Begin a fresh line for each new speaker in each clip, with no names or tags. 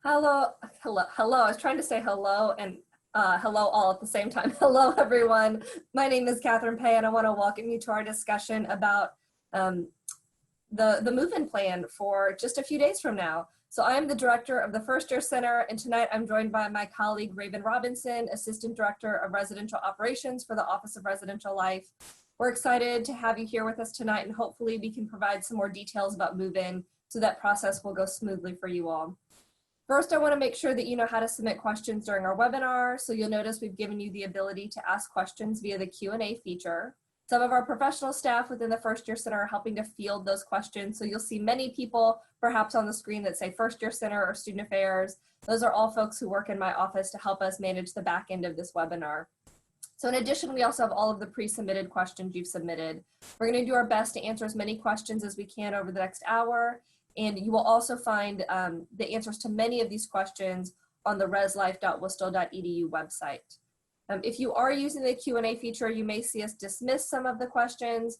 Hello. I was trying to say hello and hello all at the same time. Hello, everyone. My name is Catherine Pay, and I want to welcome you to our discussion about the move-in plan for just a few days from now. So I am the director of the First Year Center, and tonight I'm joined by my colleague, Raven Robinson, Assistant Director of Residential Operations for the Office of Residential Life. We're excited to have you here with us tonight, and hopefully we can provide some more details about move-in so that process will go smoothly for you all. First, I want to make sure that you know how to submit questions during our webinar. So you'll notice we've given you the ability to ask questions via the Q&A feature. Some of our professional staff within the First Year Center are helping to field those questions. So you'll see many people perhaps on the screen that say First Year Center or Student Affairs. Those are all folks who work in my office to help us manage the back end of this webinar. So in addition, we also have all of the pre-submitted questions you've submitted. We're going to do our best to answer as many questions as we can over the next hour. And you will also find the answers to many of these questions on the reslife.worcester.edu website. If you are using the Q&A feature, you may see us dismiss some of the questions.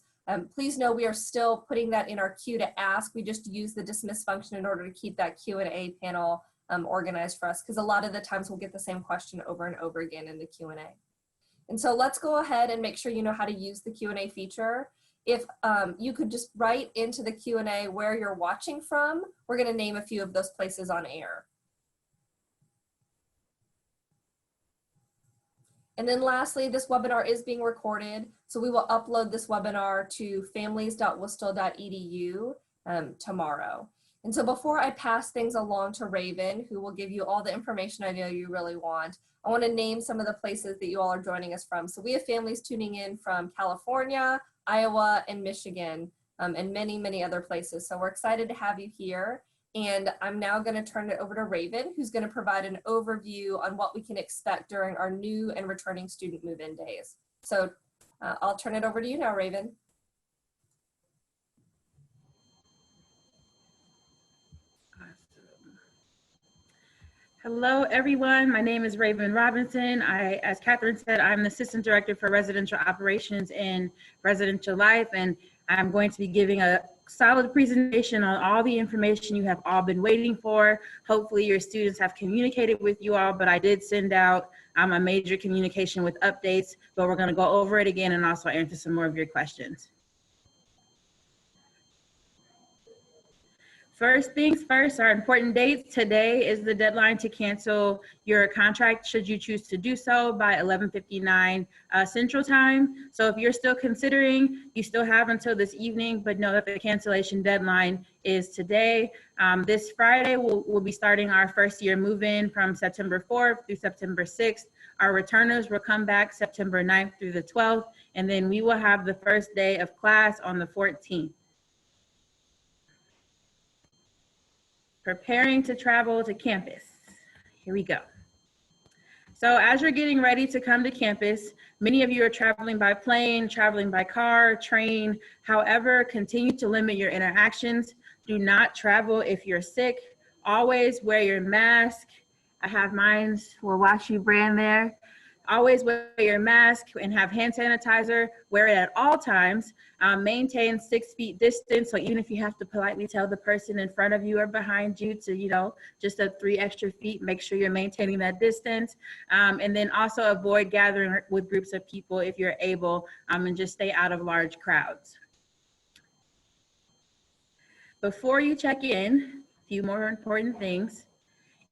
Please know we are still putting that in our queue to ask. We just use the dismiss function in order to keep that Q&A panel organized for us, because a lot of the times we'll get the same question over and over again in the Q&A. And so let's go ahead and make sure you know how to use the Q&A feature. If you could just write into the Q&A where you're watching from, we're going to name a few of those places on air. And then lastly, this webinar is being recorded, so we will upload this webinar to families.worcester.edu tomorrow. And so before I pass things along to Raven, who will give you all the information I know you really want, I want to name some of the places that you all are joining us from. So we have families tuning in from California, Iowa, and Michigan, and many, many other places. So we're excited to have you here. And I'm now going to turn it over to Raven, who's going to provide an overview on what we can expect during our new and returning student move-in days. So I'll turn it over to you now, Raven.
Hello, everyone. My name is Raven Robinson. As Catherine said, I'm the Assistant Director for Residential Operations in Residential Life, and I'm going to be giving a solid presentation on all the information you have all been waiting for. Hopefully your students have communicated with you all, but I did send out a major communication with updates, but we're going to go over it again and also answer some more of your questions. First things first, our important dates. Today is the deadline to cancel your contract should you choose to do so by 11:59 Central Time. So if you're still considering, you still have until this evening, but know that the cancellation deadline is today. This Friday, we'll be starting our first year move-in from September 4th through September 6th. Our returners will come back September 9th through the 12th, and then we will have the first day of class on the 14th. Preparing to travel to campus. Here we go. So as you're getting ready to come to campus, many of you are traveling by plane, traveling by car, train. However, continue to limit your interactions. Do not travel if you're sick. Always wear your mask. I have mine, will wash you brand there. Always wear your mask and have hand sanitizer. Wear it at all times. Maintain 6 feet distance. So even if you have to politely tell the person in front of you or behind you to, just 3 extra feet, make sure you're maintaining that distance. And then also avoid gathering with groups of people if you're able, and just stay out of large crowds. Before you check in, a few more important things.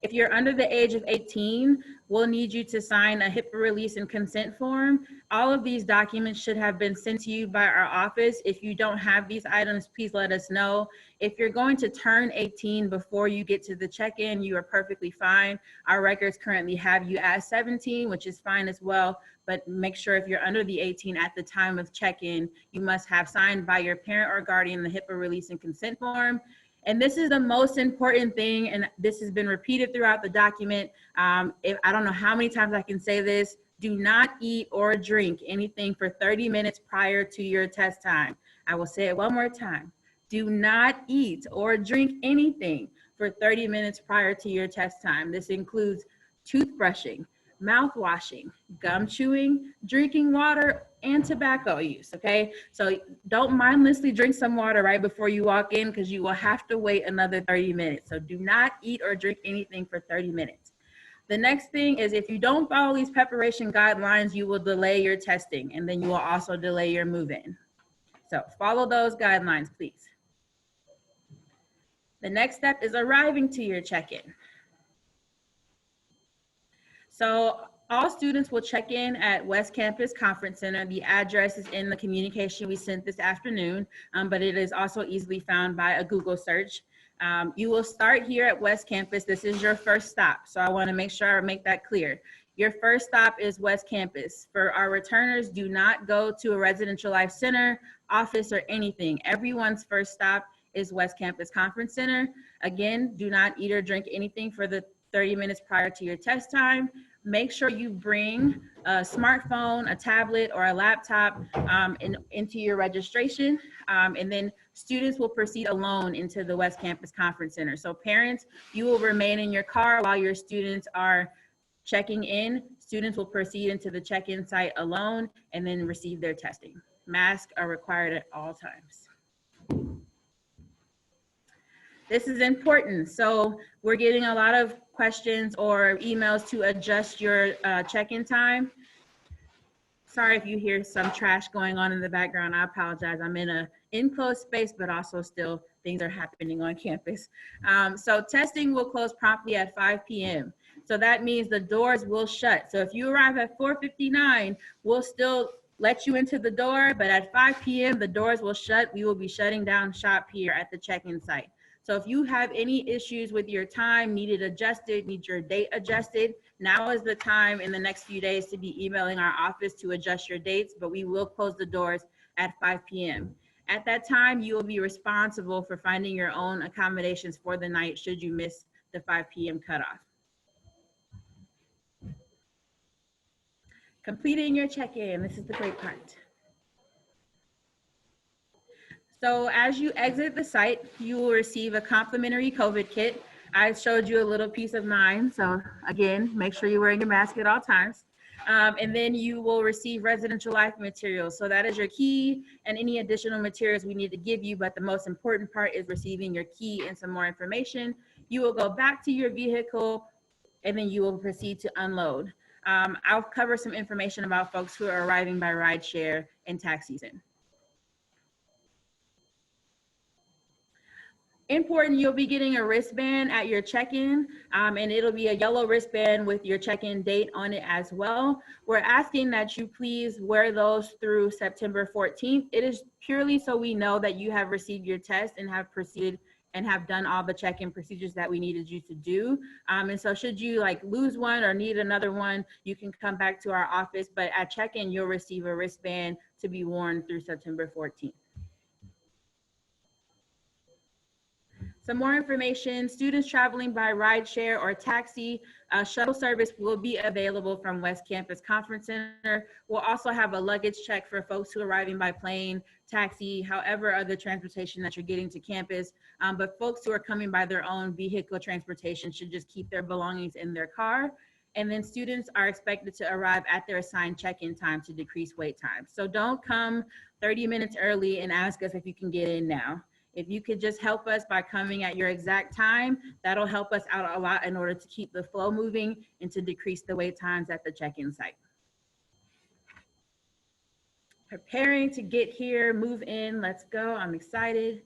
If you're under the age of 18, we'll need you to sign a HIPAA release and consent form. All of these documents should have been sent to you by our office. If you don't have these items, please let us know. If you're going to turn 18 before you get to the check-in, you are perfectly fine. Our records currently have you as 17, which is fine as well, but make sure if you're under the 18 at the time of check-in, you must have signed by your parent or guardian the HIPAA release and consent form. And this is the most important thing, and this has been repeated throughout the document. I don't know how many times I can say this, do not eat or drink anything for 30 minutes prior to your test time. I will say it one more time. Do not eat or drink anything for 30 minutes prior to your test time. This includes toothbrushing, mouth washing, gum chewing, drinking water, and tobacco use, okay? So don't mindlessly drink some water right before you walk in because you will have to wait another 30 minutes. So do not eat or drink anything for 30 minutes. The next thing is if you don't follow these preparation guidelines, you will delay your testing and then you will also delay your move-in. So follow those guidelines, please. The next step is arriving to your check-in. So all students will check in at West Campus Conference Center. The address is in the communication we sent this afternoon, but it is also easily found by a Google search. You will start here at West Campus. This is your first stop, so I want to make sure I make that clear. Your first stop is West Campus. For our returners, do not go to a residential life center, office, or anything. Everyone's first stop is West Campus Conference Center. Again, do not eat or drink anything for the 30 minutes prior to your test time. Make sure you bring a smartphone, a tablet, or a laptop into your registration. And then students will proceed alone into the West Campus Conference Center. So parents, you will remain in your car while your students are checking in. Students will proceed into the check-in site alone and then receive their testing. Masks are required at all times. This is important. So we're getting a lot of questions or emails to adjust your check-in time. Sorry if you hear some trash going on in the background. I apologize. I'm in an enclosed space, but also still things are happening on campus. So testing will close promptly at 5 p.m. So that means the doors will shut. So if you arrive at 4:59, we'll still let you into the door, but at 5 p.m. the doors will shut. We will be shutting down shop here at the check-in site. So if you have any issues with your time, need it adjusted, need your date adjusted, now is the time in the next few days to be emailing our office to adjust your dates, but we will close the doors at 5 p.m. At that time, you will be responsible for finding your own accommodations for the night should you miss the 5 p.m. cutoff. Completing your check-in, this is the great part. So as you exit the site, you will receive a complimentary COVID kit. I showed you a little piece of mine. So again, make sure you're wearing your mask at all times. And then you will receive residential life materials. So that is your key and any additional materials we need to give you. But the most important part is receiving your key and some more information. You will go back to your vehicle and then you will proceed to unload. I'll cover some information about folks who are arriving by rideshare in tax season. Important, you'll be getting a wristband at your check-in, and it'll be a yellow wristband with your check-in date on it as well. We're asking that you please wear those through September 14th. It is purely so we know that you have received your test and have proceeded and have done all the check-in procedures that we needed you to do. And so should you like lose one or need another one, you can come back to our office, but at check-in, you'll receive a wristband to be worn through September 14th. Some more information, students traveling by rideshare or taxi, shuttle service will be available from West Campus Conference Center. We'll also have a luggage check for folks who are arriving by plane, taxi, however other transportation that you're getting to campus. But folks who are coming by their own vehicle transportation should just keep their belongings in their car. And then students are expected to arrive at their assigned check-in time to decrease wait time. So don't come 30 minutes early and ask us if you can get in now. If you could just help us by coming at your exact time, that'll help us out a lot in order to keep the flow moving and to decrease the wait times at the check-in site. Preparing to get here, move in, let's go, I'm excited.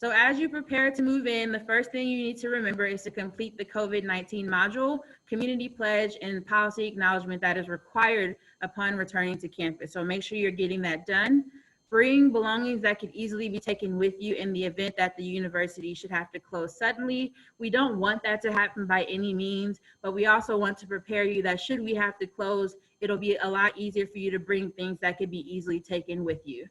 So as you prepare to move in, the first thing you need to remember is to complete the COVID-19 module, community pledge, and policy acknowledgement that is required upon returning to campus. So make sure you're getting that done. Bring belongings that could easily be taken with you in the event that the university should have to close suddenly. We don't want that to happen by any means, but we also want to prepare you that should we have to close, it'll be a lot easier for you to bring things that could be easily taken with you.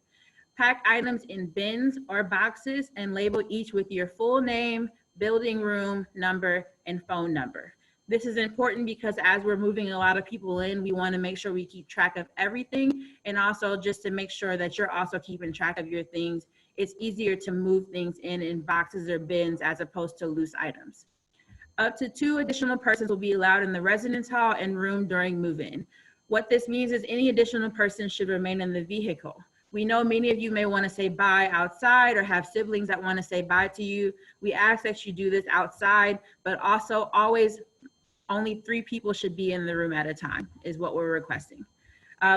Pack items in bins or boxes and label each with your full name, building room number, and phone number. This is important because as we're moving a lot of people in, we want to make sure we keep track of everything, and also just to make sure that you're also keeping track of your things. It's easier to move things in boxes or bins as opposed to loose items. Up to 2 additional persons will be allowed in the residence hall and room during move-in. What this means is any additional person should remain in the vehicle. We know many of you may want to say bye outside or have siblings that want to say bye to you. We ask that you do this outside, but also always only 3 people should be in the room at a time is what we're requesting.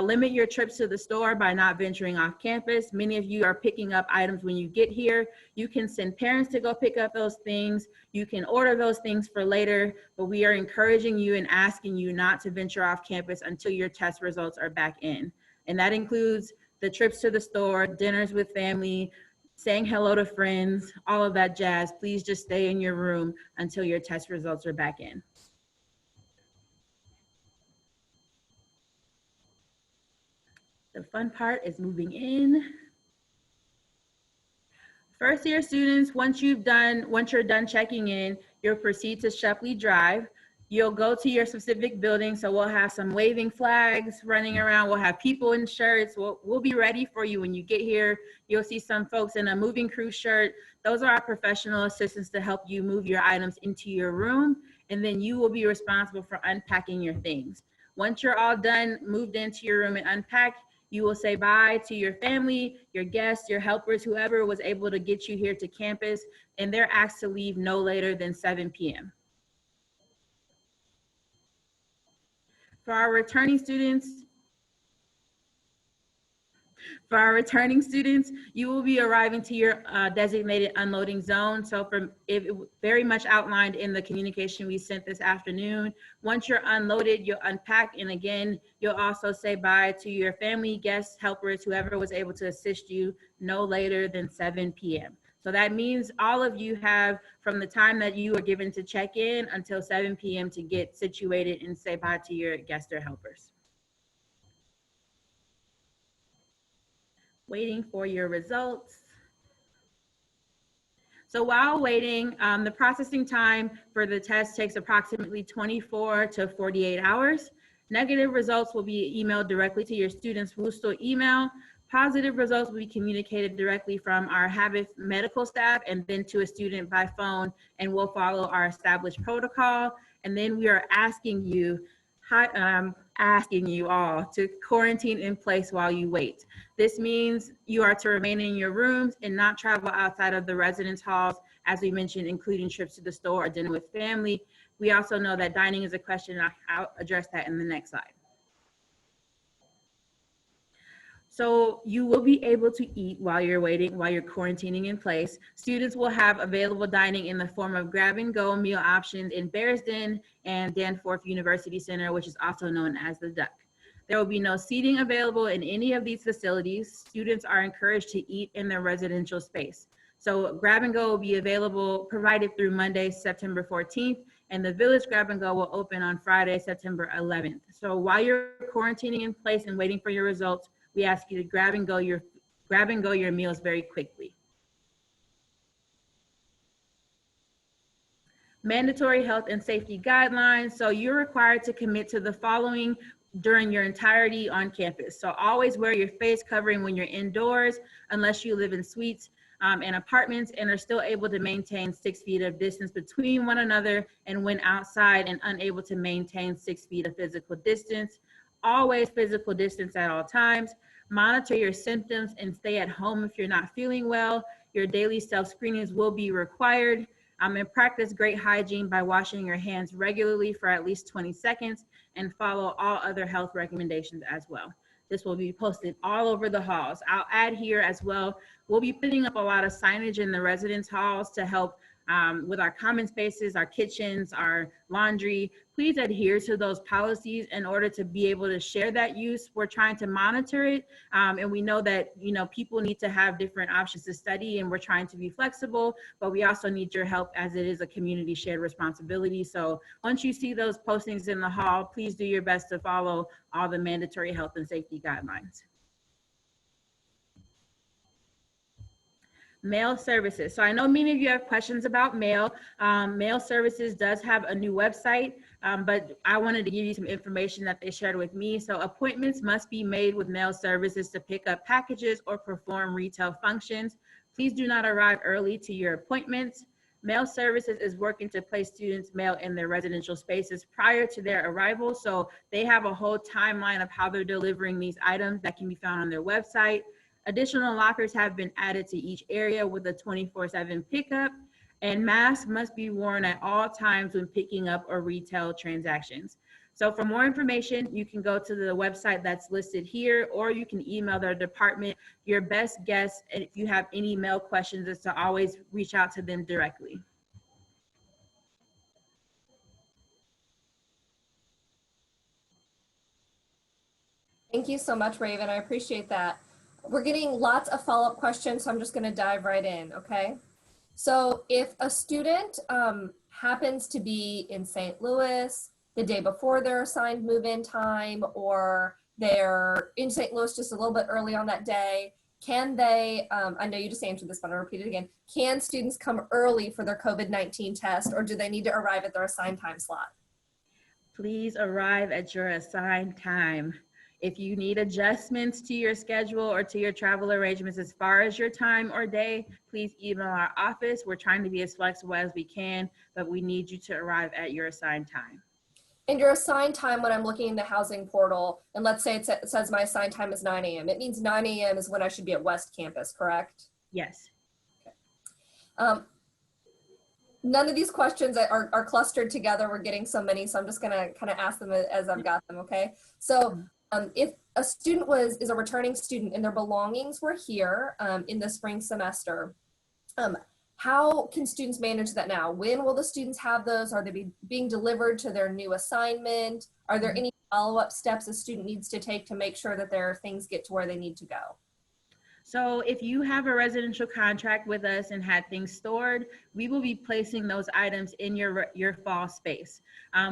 Limit your trips to the store by not venturing off campus. Many of you are picking up items when you get here. You can send parents to go pick up those things. You can order those things for later, but we are encouraging you and asking you not to venture off campus until your test results are back in. And that includes the trips to the store, dinners with family, saying hello to friends, all of that jazz. Please just stay in your room until your test results are back in. The fun part is moving in. First year students, once you're done checking in, you'll proceed to Shepley Drive. You'll go to your specific building. So we'll have some waving flags running around. We'll have people in shirts. We'll be ready for you when you get here. You'll see some folks in a moving crew shirt. Those are our professional assistants to help you move your items into your room. And then you will be responsible for unpacking your things. Once you're all done, moved into your room and unpacked, you will say bye to your family, your guests, your helpers, whoever was able to get you here to campus, and they're asked to leave no later than 7 p.m. For our returning students, you will be arriving to your designated unloading zone. So very much outlined in the communication we sent this afternoon. Once you're unloaded, you'll unpack, and again, you'll also say bye to your family, guests, helpers, whoever was able to assist you no later than 7 p.m. So that means all of you have from the time that you are given to check in until 7 p.m. to get situated and say bye to your guests or helpers. Waiting for your results. So while waiting, the processing time for the test takes approximately 24 to 48 hours. Negative results will be emailed directly to your student's Wustel email. Positive results will be communicated directly from our Habit medical staff and then to a student by phone, and we'll follow our established protocol. And then we are asking you all to quarantine in place while you wait. This means you are to remain in your rooms and not travel outside of the residence halls, as we mentioned, including trips to the store or dinner with family. We also know that dining is a question, and I'll address that in the next slide. So you will be able to eat while you're waiting, while you're quarantining in place. Students will have available dining in the form of grab-and-go meal options in Bears Den and Danforth University Center, which is also known as the Duck. There will be no seating available in any of these facilities. Students are encouraged to eat in their residential space. So grab-and-go will be provided through Monday, September 14th, and the Village Grab-and-Go will open on Friday, September 11th. So while you're quarantining in place and waiting for your results, we ask you to grab and go your meals very quickly. Mandatory health and safety guidelines. So you're required to commit to the following during your entirety on campus. So always wear your face covering when you're indoors, unless you live in suites and apartments and are still able to maintain 6 feet of distance between one another, and when outside and unable to maintain 6 feet of physical distance. Always physical distance at all times. Monitor your symptoms and stay at home if you're not feeling well. Your daily self-screenings will be required. And practice great hygiene by washing your hands regularly for at least 20 seconds and follow all other health recommendations as well. This will be posted all over the halls. I'll add here as well, we'll be putting up a lot of signage in the residence halls to help with our common spaces, our kitchens, our laundry. Please adhere to those policies in order to be able to share that use. We're trying to monitor it, and we know that people need to have different options to study, and we're trying to be flexible, but we also need your help as it is a community shared responsibility. So once you see those postings in the hall, please do your best to follow all the mandatory health and safety guidelines. Mail services. So I know many of you have questions about mail. Mail services does have a new website, but I wanted to give you some information that they shared with me. So appointments must be made with mail services to pick up packages or perform retail functions. Please do not arrive early to your appointments. Mail services is working to place students' mail in their residential spaces prior to their arrival. So they have a whole timeline of how they're delivering these items that can be found on their website. Additional lockers have been added to each area with a 24/7 pickup, and masks must be worn at all times when picking up or retail transactions. So for more information, you can go to the website that's listed here, or you can email their department. Your best guess, and if you have any mail questions, is to always reach out to them directly.
Thank you so much, Raven. I appreciate that. We're getting lots of follow-up questions, so I'm just going to dive right in, okay? So if a student happens to be in St. Louis the day before their assigned move-in time, or they're in St. Louis just a little bit early on that day, can they, I know you just answered this, but I'll repeat it again. Can students come early for their COVID-19 test, or do they need to arrive at their assigned time slot?
Please arrive at your assigned time. If you need adjustments to your schedule or to your travel arrangements as far as your time or day, please email our office. We're trying to be as flexible as we can, but we need you to arrive at your assigned time.
And your assigned time, when I'm looking in the housing portal, and let's say it says my assigned time is 9 a.m., it means 9 a.m. is when I should be at West Campus, correct?
Yes.
Okay. None of these questions are clustered together. We're getting so many, so I'm just gonna kind of ask them as I've got them, okay? So if a student is a returning student and their belongings were here in the spring semester, how can students manage that now? When will the students have those? Are they being delivered to their new assignment? Are there any follow-up steps a student needs to take to make sure that their things get to where they need to go?
So if you have a residential contract with us and had things stored, we will be placing those items in your fall space.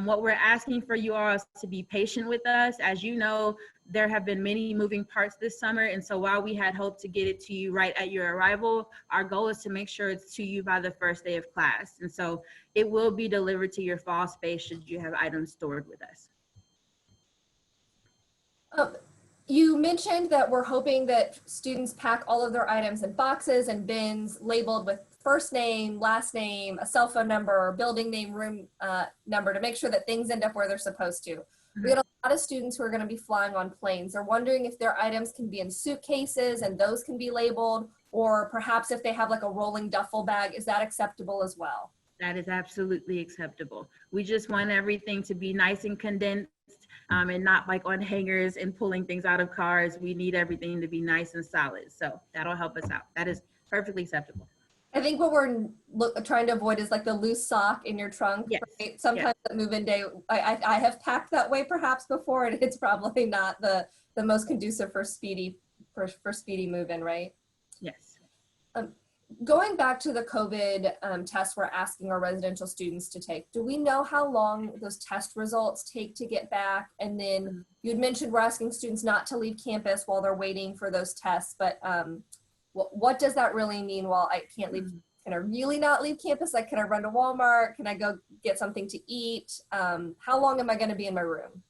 What we're asking for you all is to be patient with us. As you know, there have been many moving parts this summer. And so while we had hoped to get it to you right at your arrival, our goal is to make sure it's to you by the first day of class. And so it will be delivered to your fall space should you have items stored with us.
You mentioned that we're hoping that students pack all of their items in boxes and bins labeled with first name, last name, a cell phone number, building name, room number, to make sure that things end up where they're supposed to. We had a lot of students who are going to be flying on planes. They're wondering if their items can be in suitcases and those can be labeled, or perhaps if they have like a rolling duffel bag, is that acceptable as well?
That is absolutely acceptable. We just want everything to be nice and condensed and not like on hangers and pulling things out of cars. We need everything to be nice and solid. So that'll help us out. That is perfectly acceptable.
I think what we're trying to avoid is like the loose sock in your trunk.
Yes.
Right? Sometimes at move-in day, I have packed that way perhaps before, and it's probably not the most conducive for speedy move-in, right?
Yes.
Going back to the COVID tests we're asking our residential students to take, do we know how long those test results take to get back? And then you had mentioned we're asking students not to leave campus while they're waiting for those tests, but what does that really mean? While I can't leave, can I really not leave campus? Like, can I run to Walmart? Can I go get something to eat? How long am I going to be in my room?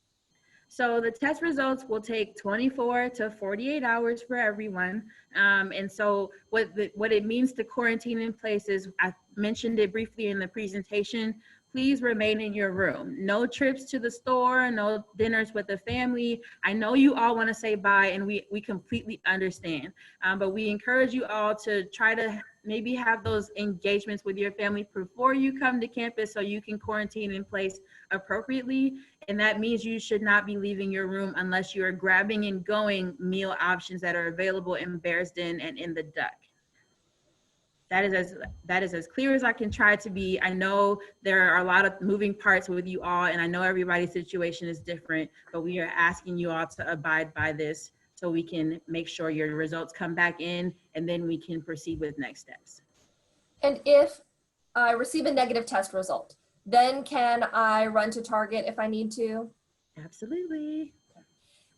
So the test results will take 24 to 48 hours for everyone. And so what it means to quarantine in place is, I mentioned it briefly in the presentation, please remain in your room. No trips to the store, no dinners with the family. I know you all want to say bye, and we completely understand. But we encourage you all to try to maybe have those engagements with your family before you come to campus so you can quarantine in place appropriately. And that means you should not be leaving your room unless you are grabbing and going meal options that are available in Bears Den and in the Duck. That is as clear as I can try to be. I know there are a lot of moving parts with you all, and I know everybody's situation is different, but we are asking you all to abide by this so we can make sure your results come back in, and then we can proceed with next steps.
And if I receive a negative test result, then can I run to Target if I need to?
Absolutely.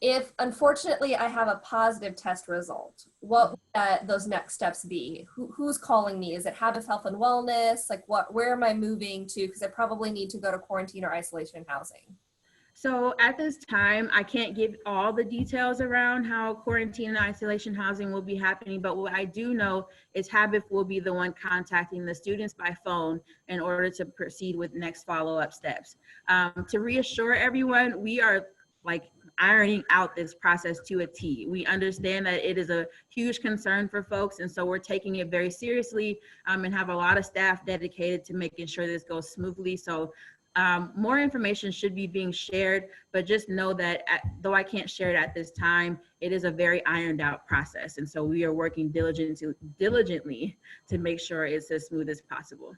If unfortunately I have a positive test result, what would those next steps be? Who's calling me? Is it Habits Health and Wellness? Like where am I moving to? Because I probably need to go to quarantine or isolation housing.
So at this time, I can't give all the details around how quarantine and isolation housing will be happening, but what I do know is Habif will be the one contacting the students by phone in order to proceed with next follow-up steps. To reassure everyone, we are like ironing out this process to a T. We understand that it is a huge concern for folks, and so we're taking it very seriously, and have a lot of staff dedicated to making sure this goes smoothly. So more information should be being shared, but just know that though I can't share it at this time, it is a very ironed out process. And so we are working diligently to make sure it's as smooth as possible.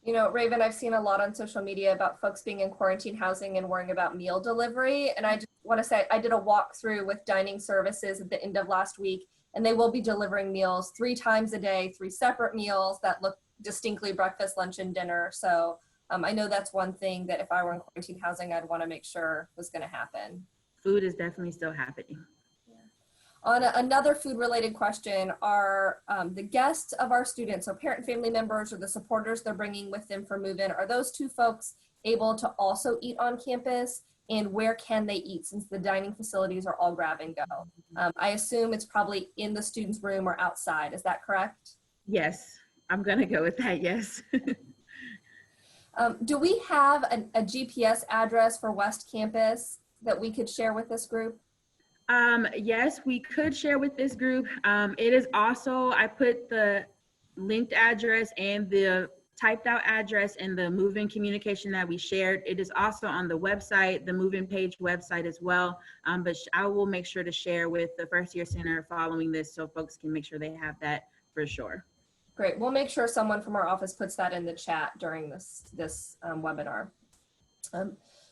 You know, Raven, I've seen a lot on social media about folks being in quarantine housing and worrying about meal delivery. And I just want to say, I did a walkthrough with dining services at the end of last week, and they will be delivering meals 3 times a day, 3 separate meals that look distinctly breakfast, lunch, and dinner. So I know that's one thing that if I were in quarantine housing, I'd want to make sure was going to happen.
Food is definitely still happening.
On another food-related question, are the guests of our students, so parent and family members or the supporters they're bringing with them for move-in, are those 2 folks able to also eat on campus? And where can they eat since the dining facilities are all grab and go? I assume it's probably in the student's room or outside. Is that correct?
Yes, I'm going to go with that, yes.
Do we have a GPS address for West Campus that we could share with this group?
Yes, we could share with this group. It is also, I put the linked address and the typed out address in the move-in communication that we shared. It is also on the website, the move-in page website as well. But I will make sure to share with the First Year Center following this so folks can make sure they have that for sure.
Great. We'll make sure someone from our office puts that in the chat during this webinar.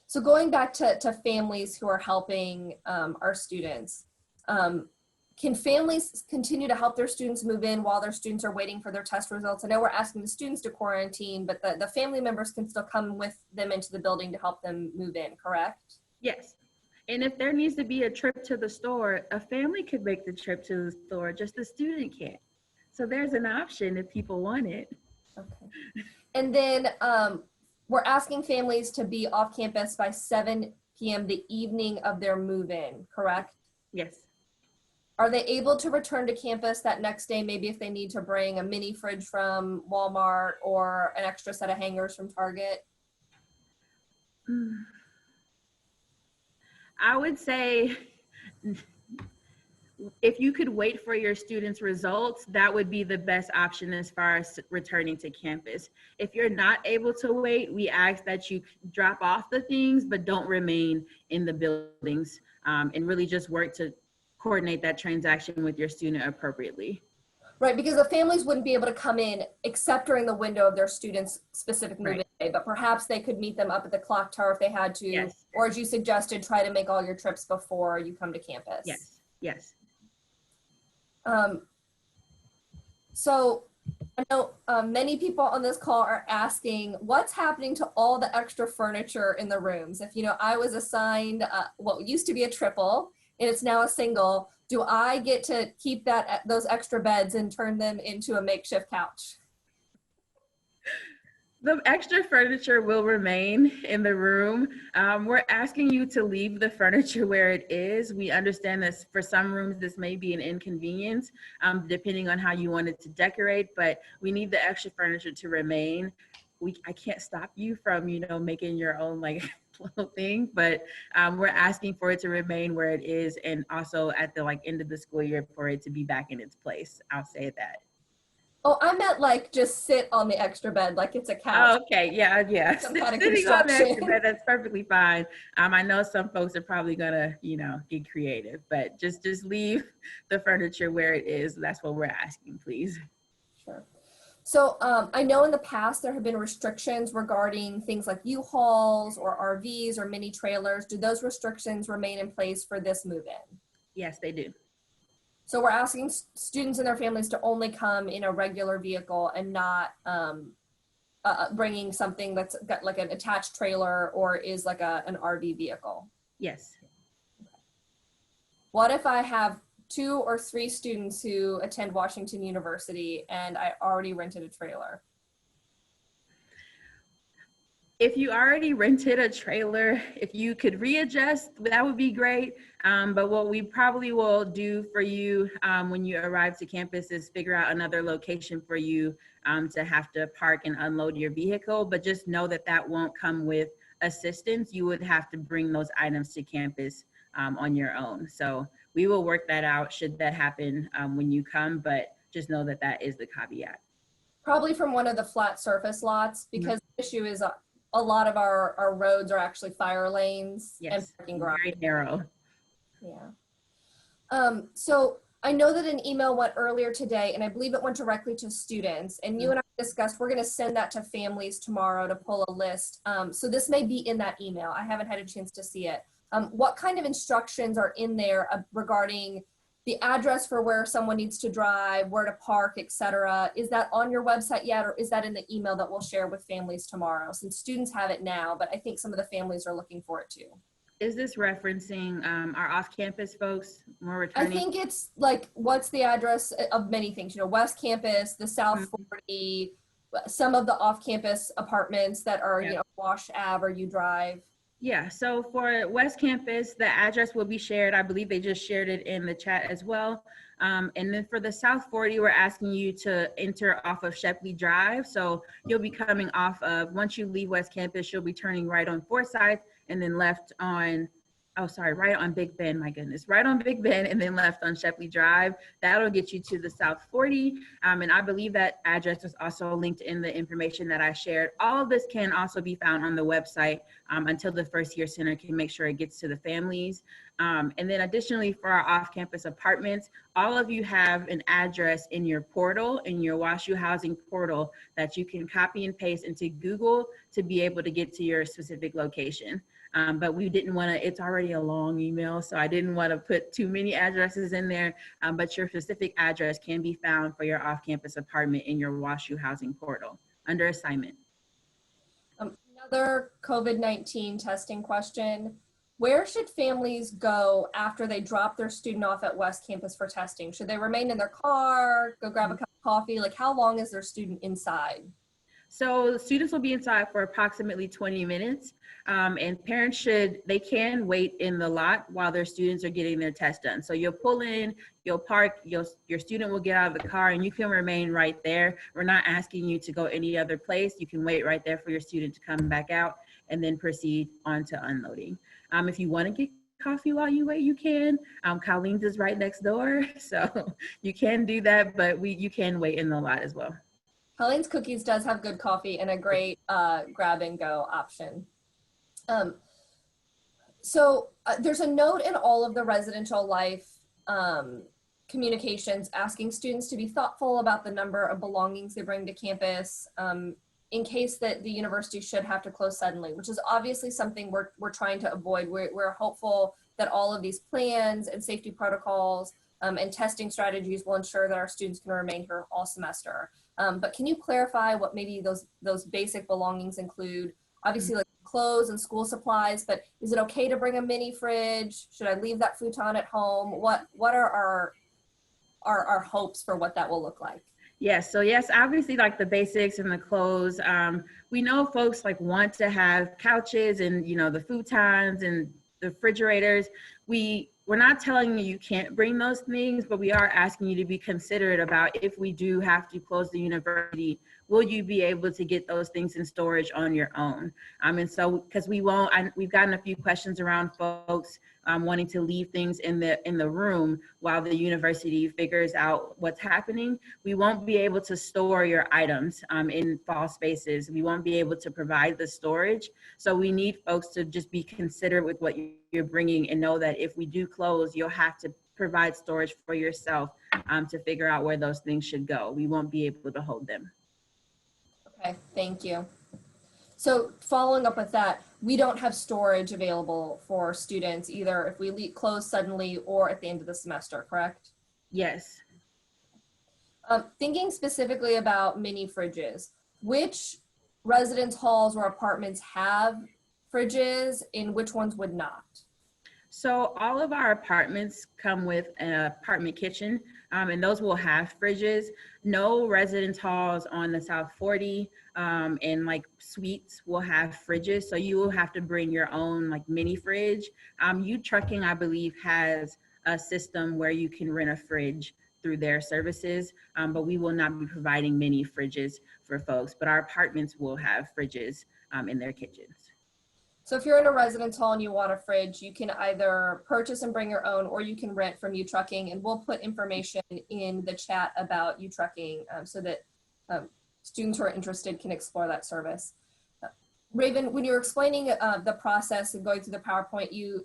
So going back to families who are helping our students, can families continue to help their students move in while their students are waiting for their test results? I know we're asking the students to quarantine, but the family members can still come with them into the building to help them move in, correct?
Yes. And if there needs to be a trip to the store, a family could make the trip to the store, just the student can't. So there's an option if people want it.
Okay. And then we're asking families to be off campus by 7 p.m. the evening of their move-in, correct?
Yes.
Are they able to return to campus that next day, maybe if they need to bring a mini fridge from Walmart or an extra set of hangers from Target?
I would say if you could wait for your students' results, that would be the best option as far as returning to campus. If you're not able to wait, we ask that you drop off the things, but don't remain in the buildings, and really just work to coordinate that transaction with your student appropriately.
Right, because the families wouldn't be able to come in except during the window of their students' specific move-in day, but perhaps they could meet them up at the clock tower if they had to, yes. Or as you suggested, try to make all your trips before you come to campus.
Yes, yes.
So I know many people on this call are asking what's happening to all the extra furniture in the rooms. If, you know, I was assigned what used to be a triple and it's now a single, do I get to keep those extra beds and turn them into a makeshift couch?
The extra furniture will remain in the room. We're asking you to leave the furniture where it is. We understand that for some rooms, this may be an inconvenience, depending on how you wanted to decorate, but we need the extra furniture to remain. I can't stop you from, you know, making your own like little thing, but we're asking for it to remain where it is, and also at the end of the school year for it to be back in its place. I'll say that.
Oh, I meant like just sit on the extra bed like it's a couch.
Oh, okay, yeah. Sitting on the extra bed, that's perfectly fine. I know some folks are probably gonna, you know, get creative, but just leave the furniture where it is. That's what we're asking, please.
Sure. So I know in the past there have been restrictions regarding things like U-Hauls or RVs or mini trailers. Do those restrictions remain in place for this move-in?
Yes, they do.
So we're asking students and their families to only come in a regular vehicle and not bringing something that's got like an attached trailer or is like an RV vehicle.
Yes.
What if I have 2 or 3 students who attend Washington University and I already rented a trailer?
If you already rented a trailer, if you could readjust, that would be great. But what we probably will do for you when you arrive to campus is figure out another location for you to have to park and unload your vehicle. But just know that that won't come with assistance. You would have to bring those items to campus on your own. So we will work that out should that happen when you come, but just know that that is the caveat.
Probably from one of the flat surface lots, because the issue is a lot of our roads are actually fire lanes and
Yes,
parking garages.
very narrow.
Yeah. So I know that an email went earlier today, and I believe it went directly to students. And you and I discussed we're going to send that to families tomorrow to pull a list. So this may be in that email. I haven't had a chance to see it. What kind of instructions are in there regarding the address for where someone needs to drive, where to park, etc.? Is that on your website yet, or is that in the email that we'll share with families tomorrow? Since students have it now, but I think some of the families are looking for it too.
Is this referencing our off-campus folks more returning?
I think it's like, what's the address of many things, you know, West Campus, the South 40, some of the off-campus apartments that are, you know, Wash Ave or you drive.
Yeah, so for West Campus, the address will be shared. I believe they just shared it in the chat as well. And then for the South 40, we're asking you to enter off of Shepley Drive. So you'll be coming off of, once you leave West Campus, you'll be turning right on Forsyth and then left on, right on Big Ben, my goodness, right on Big Ben and then left on Shepley Drive. That'll get you to the South 40. And I believe that address is also linked in the information that I shared. All of this can also be found on the website until the First Year Center can make sure it gets to the families. And then additionally for our off-campus apartments, all of you have an address in your portal, in your WashU housing portal, that you can copy and paste into Google to be able to get to your specific location. But we didn't want to, it's already a long email, so I didn't want to put too many addresses in there, but your specific address can be found for your off-campus apartment in your WashU housing portal under assignment.
Another COVID-19 testing question. Where should families go after they drop their student off at West Campus for testing? Should they remain in their car, go grab a cup of coffee? Like, how long is their student inside?
So students will be inside for approximately 20 minutes, and parents they can wait in the lot while their students are getting their test done. So you'll pull in, you'll park, your student will get out of the car and you can remain right there. We're not asking you to go any other place. You can wait right there for your student to come back out and then proceed on to unloading. If you want to get coffee while you wait, you can. Colleen's is right next door, so you can do that, but you can wait in the lot as well.
Colleen's Cookies does have good coffee and a great grab and go option. So there's a note in all of the residential life communications asking students to be thoughtful about the number of belongings they bring to campus in case that the university should have to close suddenly, which is obviously something we're trying to avoid. We're hopeful that all of these plans and safety protocols and testing strategies will ensure that our students can remain here all semester. But can you clarify what maybe those basic belongings include? Obviously, like clothes and school supplies, but is it okay to bring a mini fridge? Should I leave that futon at home? What are our hopes for what that will look like?
Yes, so yes, obviously like the basics and the clothes. We know folks like want to have couches and, you know, the futons and the refrigerators. We're not telling you can't bring those things, but we are asking you to be considerate about if we do have to close the university, will you be able to get those things in storage on your own? And so, because we've gotten a few questions around folks wanting to leave things in the room while the university figures out what's happening. We won't be able to store your items in fall spaces. We won't be able to provide the storage. So we need folks to just be considerate with what you're bringing and know that if we do close, you'll have to provide storage for yourself to figure out where those things should go. We won't be able to hold them.
Okay, thank you. So following up with that, we don't have storage available for students either if we close suddenly or at the end of the semester, correct?
Yes.
Thinking specifically about mini fridges, which residence halls or apartments have fridges and which ones would not?
So all of our apartments come with an apartment kitchen. and those will have fridges. No residence halls on the South 40 and like suites will have fridges, so you will have to bring your own like mini fridge. U Trucking, I believe, has a system where you can rent a fridge through their services, but we will not be providing mini fridges for folks, but our apartments will have fridges in their kitchens.
So if you're in a residence hall and you want a fridge, you can either purchase and bring your own, or you can rent from U Trucking, and we'll put information in the chat about U Trucking so that students who are interested can explore that service. Raven, when you were explaining the process and going through the PowerPoint, you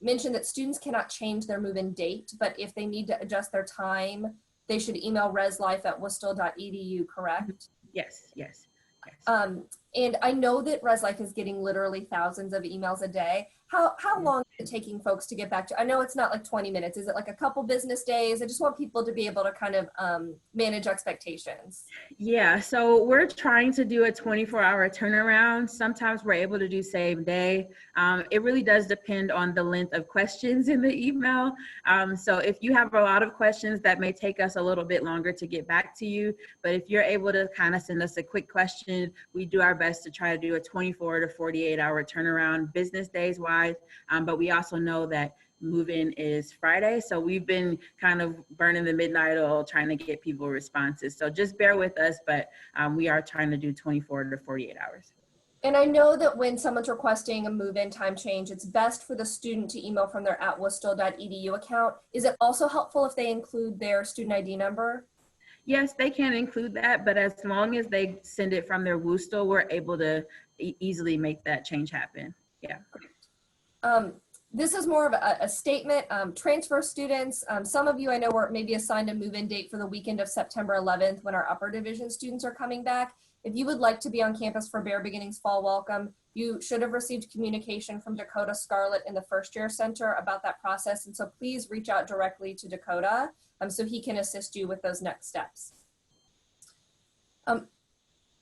mentioned that students cannot change their move-in date, but if they need to adjust their time, they should email reslife@worcester.edu, correct?
Yes, yes, yes.
And I know that ResLife is getting literally thousands of emails a day. How long is it taking folks to get back to? I know it's not like 20 minutes. Is it like a couple business days? I just want people to be able to kind of manage expectations.
Yeah, so we're trying to do a 24-hour turnaround. Sometimes we're able to do same day. It really does depend on the length of questions in the email. So if you have a lot of questions, that may take us a little bit longer to get back to you. But if you're able to kind of send us a quick question, we do our best to try to do a 24 to 48-hour turnaround business days wise. But we also know that move-in is Friday, so we've been kind of burning the midnight oil trying to get people responses. So just bear with us, but we are trying to do 24 to 48 hours.
And I know that when someone's requesting a move-in time change, it's best for the student to email from their @worcester.edu account. Is it also helpful if they include their student ID number?
Yes, they can include that, but as long as they send it from their Worcester, we're able to easily make that change happen. Yeah.
This is more of a statement. Transfer students, some of you I know were maybe assigned a move-in date for the weekend of September 11th when our upper division students are coming back. If you would like to be on campus for Bare Beginnings Fall Welcome, you should have received communication from Dakota Scarlett in the First Year Center about that process. And so please reach out directly to Dakota so he can assist you with those next steps.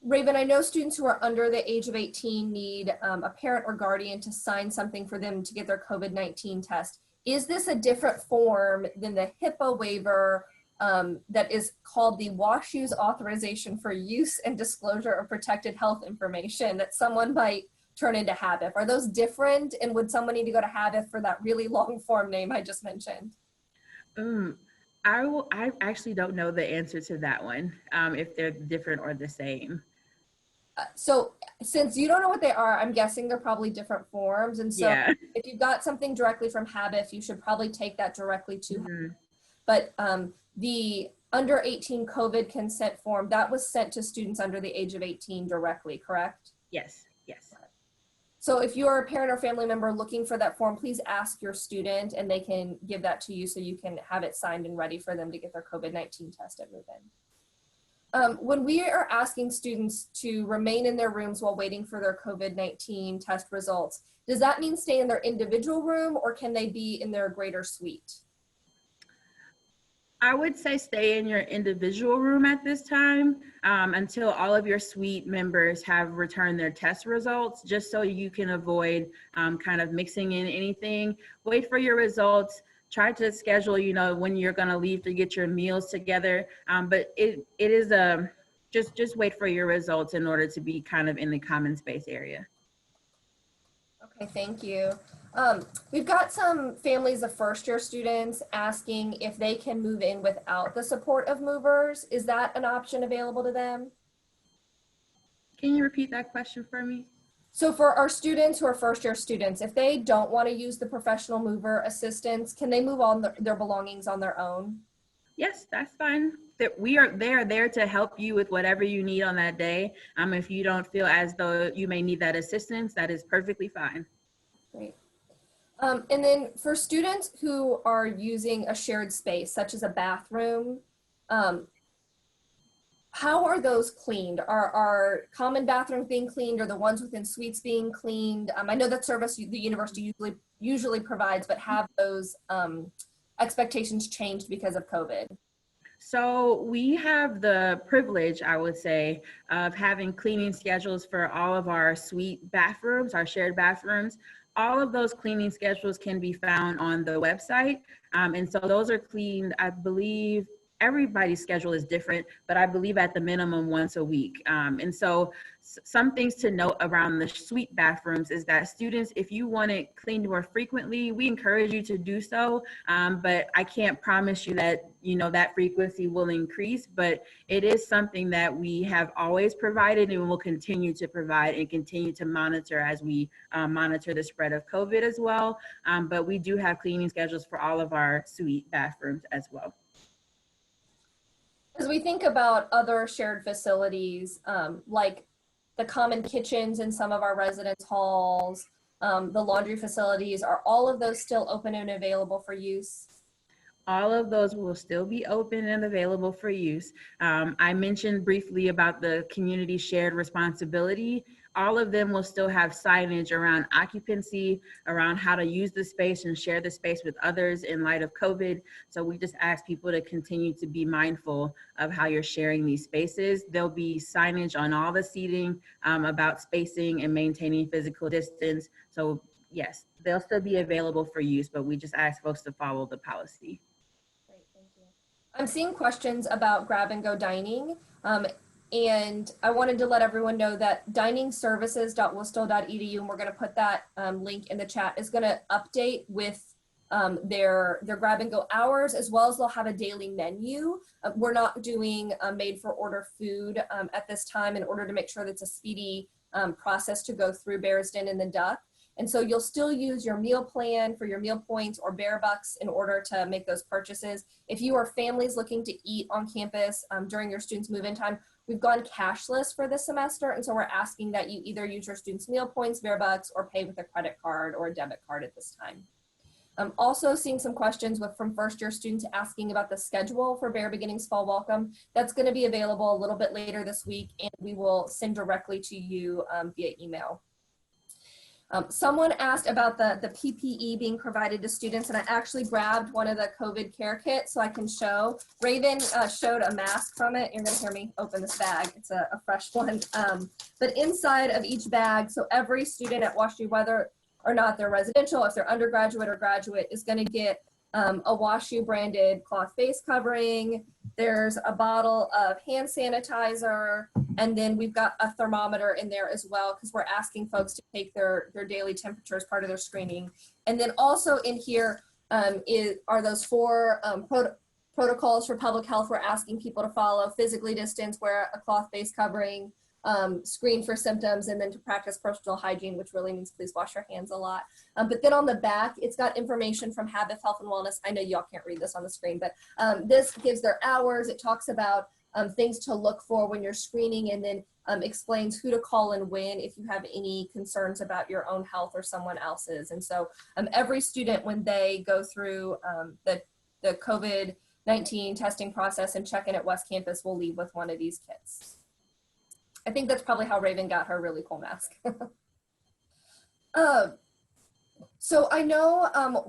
Raven, I know students who are under the age of 18 need a parent or guardian to sign something for them to get their COVID-19 test. Is this a different form than the HIPAA waiver that is called the WashU's Authorization for Use and Disclosure of Protected Health Information that someone might turn into HABIF? Are those different, and would someone need to go to HABIF for that really long form name I just mentioned?
I actually don't know the answer to that one, if they're different or the same.
So since you don't know what they are, I'm guessing they're probably different forms. And so
yeah.
If you got something directly from HABIF, you should probably take that directly to HABIF. But the under 18 COVID consent form, that was sent to students under the age of 18 directly, correct?
Yes, yes.
So if you're a parent or family member looking for that form, please ask your student and they can give that to you so you can have it signed and ready for them to get their COVID-19 test at move-in. When we are asking students to remain in their rooms while waiting for their COVID-19 test results, does that mean stay in their individual room, or can they be in their greater suite?
I would say stay in your individual room at this time until all of your suite members have returned their test results, just so you can avoid kind of mixing in anything. Wait for your results. Try to schedule, when you're going to leave to get your meals together. But it is just wait for your results in order to be kind of in the common space area.
Okay, thank you. We've got some families of first-year students asking if they can move in without the support of movers. Is that an option available to them?
Can you repeat that question for me?
So for our students who are first-year students, if they don't want to use the professional mover assistance, can they move on their belongings on their own?
Yes, that's fine. They are there to help you with whatever you need on that day. If you don't feel as though you may need that assistance, that is perfectly fine.
Great. And then for students who are using a shared space, such as a bathroom, how are those cleaned? Are common bathrooms being cleaned? Are the ones within suites being cleaned? I know that service the university usually provides, but have those expectations changed because of COVID?
So we have the privilege, I would say, of having cleaning schedules for all of our suite bathrooms, our shared bathrooms. all of those cleaning schedules can be found on the website. And so those are cleaned, I believe, everybody's schedule is different, but I believe at the minimum once a week. And so some things to note around the suite bathrooms is that students, if you want it cleaned more frequently, we encourage you to do so. But I can't promise you that, that frequency will increase, but it is something that we have always provided and will continue to provide and continue to monitor as we monitor the spread of COVID as well. But we do have cleaning schedules for all of our suite bathrooms as well.
As we think about other shared facilities, like the common kitchens in some of our residence halls, the laundry facilities, are all of those still open and available for use?
All of those will still be open and available for use. I mentioned briefly about the community shared responsibility. All of them will still have signage around occupancy, around how to use the space and share the space with others in light of COVID. So we just ask people to continue to be mindful of how you're sharing these spaces. There'll be signage on all the seating about spacing and maintaining physical distance. So yes, they'll still be available for use, but we just ask folks to follow the policy.
Great, thank you. I'm seeing questions about grab and go dining. And I wanted to let everyone know that diningservices.worcester.edu, and we're going to put that link in the chat, is going to update with their grab and go hours, as well as they'll have a daily menu. We're not doing made for order food at this time in order to make sure that it's a speedy process to go through Bears Den and the Duck. And so you'll still use your meal plan for your meal points or Bear Bucks in order to make those purchases. If you are families looking to eat on campus during your students' move-in time, we've gone cashless for this semester, and so we're asking that you either use your students' meal points, Bear Bucks, or pay with a credit card or a debit card at this time. I'm also seeing some questions from first-year students asking about the schedule for Bear Beginnings Fall Welcome. That's going to be available a little bit later this week, and we will send directly to you via email. Someone asked about the PPE being provided to students, and I actually grabbed one of the COVID care kits so I can show. Raven showed a mask from it. You're going to hear me open this bag. It's a fresh one. But inside of each bag, so every student at WashU, whether or not they're residential, if they're undergraduate or graduate, is going to get a WashU branded cloth face covering. There's a bottle of hand sanitizer, and then we've got a thermometer in there as well, because we're asking folks to take their daily temperature as part of their screening. And then also in here are those 4 protocols for public health we're asking people to follow: physically distance, wear a cloth face covering, screen for symptoms, and then to practice personal hygiene, which really means please wash your hands a lot. But then on the back, it's got information from Habit Health and Wellness. I know y'all can't read this on the screen, but this gives their hours. It talks about things to look for when you're screening, and then explains who to call and when if you have any concerns about your own health or someone else's. And so every student, when they go through the COVID-19 testing process and check in at West Campus, will leave with one of these kits. I think that's probably how Raven got her really cool mask. So I know